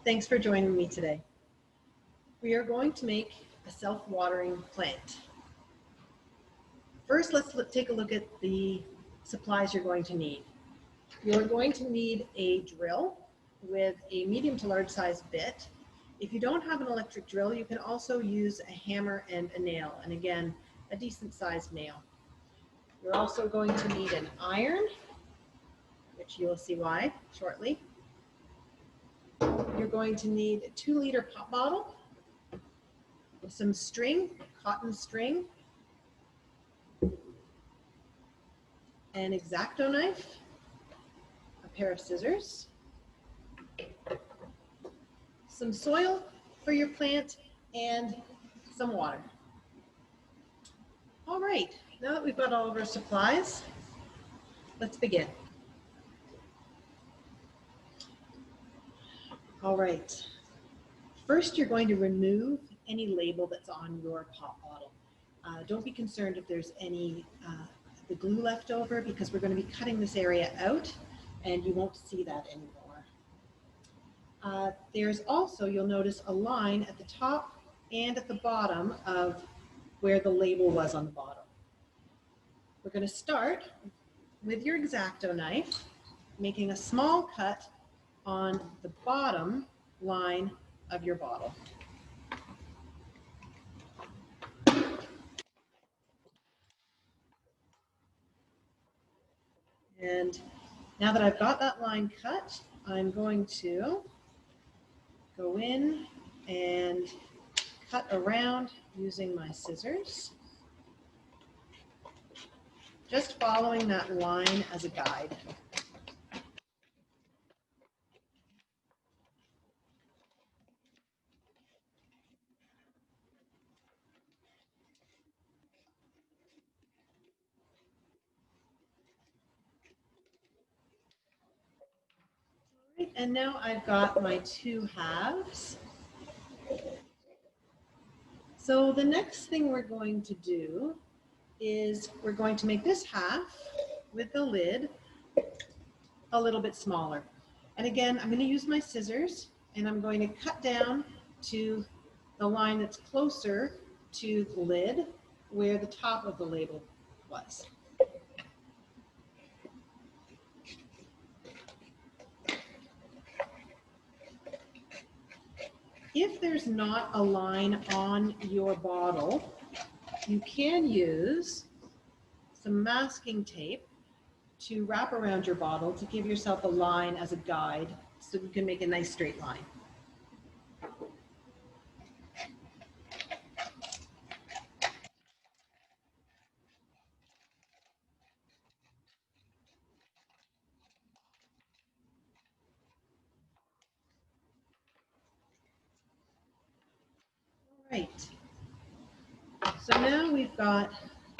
Thanks for joining me today. We are going to make a self-watering plant. First, let's take a look at the supplies you're going to need. You're going to need a drill with a medium to large size bit. If you don't have an electric drill, you can also use a hammer and a nail, and again, a decent sized nail. You're also going to need an iron, which you will see why shortly. You're going to need a 2-liter pop bottle, some string, cotton string, an X-Acto knife, a pair of scissors, some soil for your plant, and some water. All right, now that we've got all of our supplies, let's begin. All right, first you're going to remove any label that's on your pop bottle. Don't be concerned if there's any the glue left over, because we're going to be cutting this area out and you won't see that anymore. There's also, you'll notice, a line at the top and at the bottom of where the label was on the bottle. We're going to start with your X-Acto knife, making a small cut on the bottom line of your bottle. And now that I've got that line cut, I'm going to go in and cut around using my scissors, just following that line as a guide. And now I've got my 2 halves. So the next thing we're going to do is we're going to make this half with the lid a little bit smaller. And again, I'm going to use my scissors and I'm going to cut down to the line that's closer to the lid where the top of the label was. If there's not a line on your bottle, you can use some masking tape to wrap around your bottle to give yourself a line as a guide so you can make a nice straight line. All right. So now we've got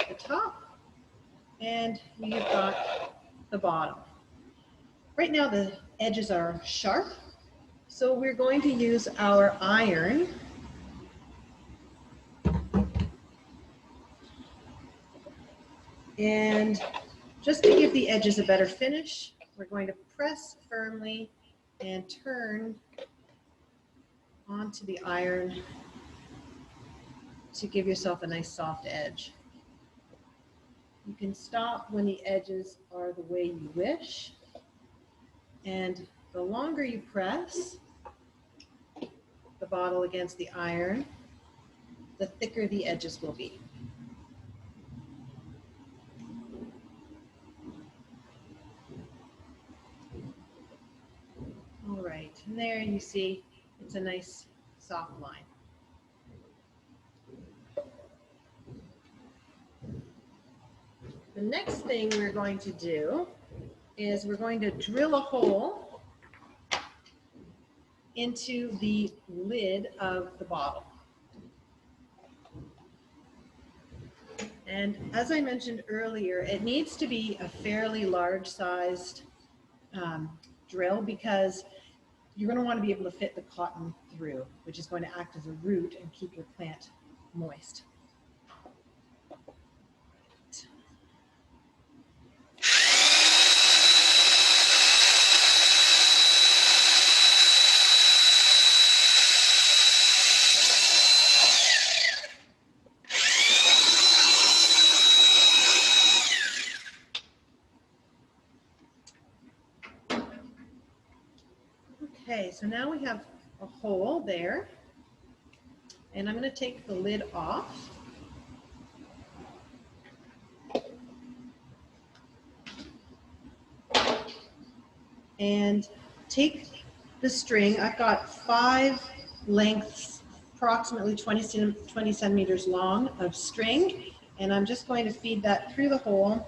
the top and we've got the bottom. Right now the edges are sharp, so we're going to use our iron and just to give the edges a better finish, we're going to press firmly and turn onto the iron to give yourself a nice soft edge. You can stop when the edges are the way you wish, and the longer you press the bottle against the iron, the thicker the edges will be. All right, and there you see it's a nice soft line. The next thing we're going to do is we're going to drill a hole into the lid of the bottle. And as I mentioned earlier, it needs to be a fairly large sized drill because you're going to want to be able to fit the cotton through, which is going to act as a root and keep your plant moist. Okay, so now we have a hole there, and I'm going to take the lid off. And take the string. I've got 5 lengths, approximately 20 centimeters long of string, and I'm just going to feed that through the hole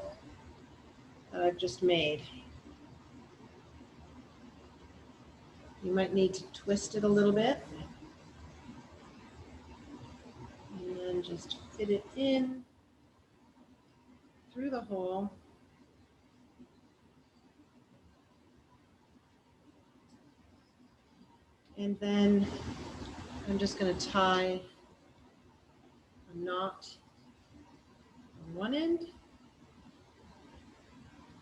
that I've just made. You might need to twist it a little bit. And then just fit it in through the hole. And then I'm just going to tie a knot on one end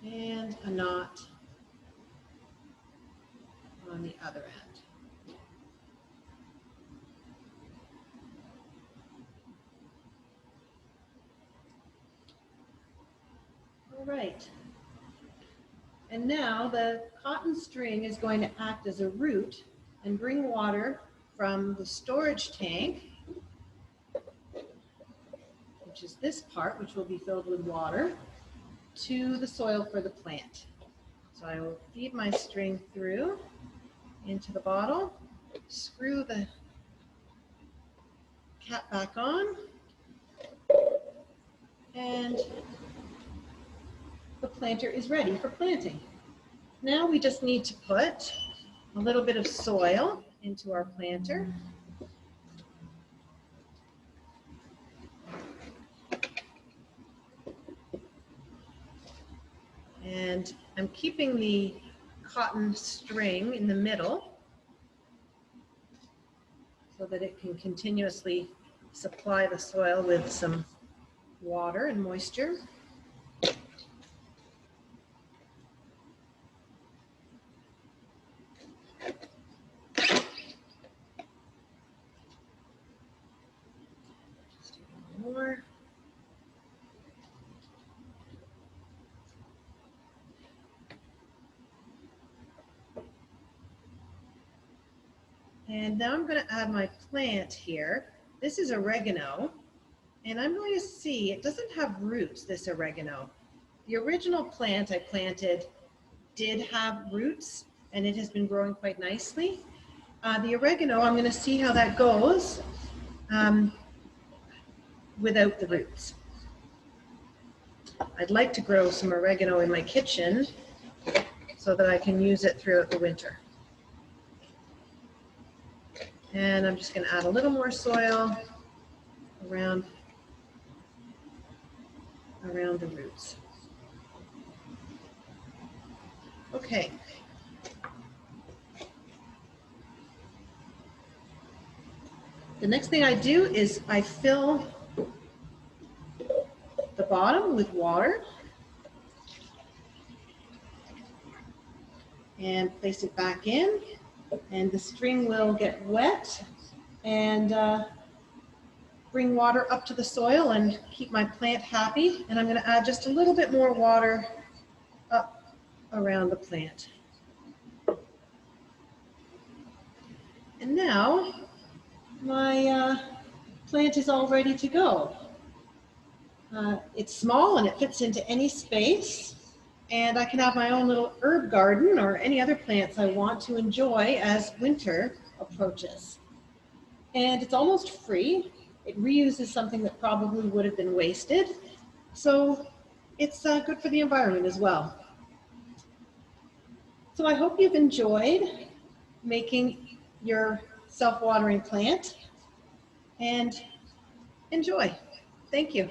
and a knot on the other end. All right. And now the cotton string is going to act as a root and bring water from the storage tank, which is this part, which will be filled with water, to the soil for the plant. So I will feed my string through into the bottle, screw the cap back on, and the planter is ready for planting. Now we just need to put a little bit of soil into our planter. And I'm keeping the cotton string in the middle so that it can continuously supply the soil with some water and moisture. Just a little more. And now I'm going to add my plant here. This is oregano, and I'm going to see, it doesn't have roots, this oregano. The original plant I planted did have roots, and it has been growing quite nicely. The oregano, I'm going to see how that goes without the roots. I'd like to grow some oregano in my kitchen so that I can use it throughout the winter. And I'm just going to add a little more soil around the roots. Okay. The next thing I do is I fill the bottom with water and place it back in, and the string will get wet and bring water up to the soil and keep my plant happy. And I'm going to add just a little bit more water up around the plant. And now my plant is all ready to go. It's small and it fits into any space, and I can have my own little herb garden or any other plants I want to enjoy as winter approaches. And it's almost free. It reuses something that probably would have been wasted, so it's good for the environment as well. So I hope you've enjoyed making your self-watering plant, and enjoy. Thank you.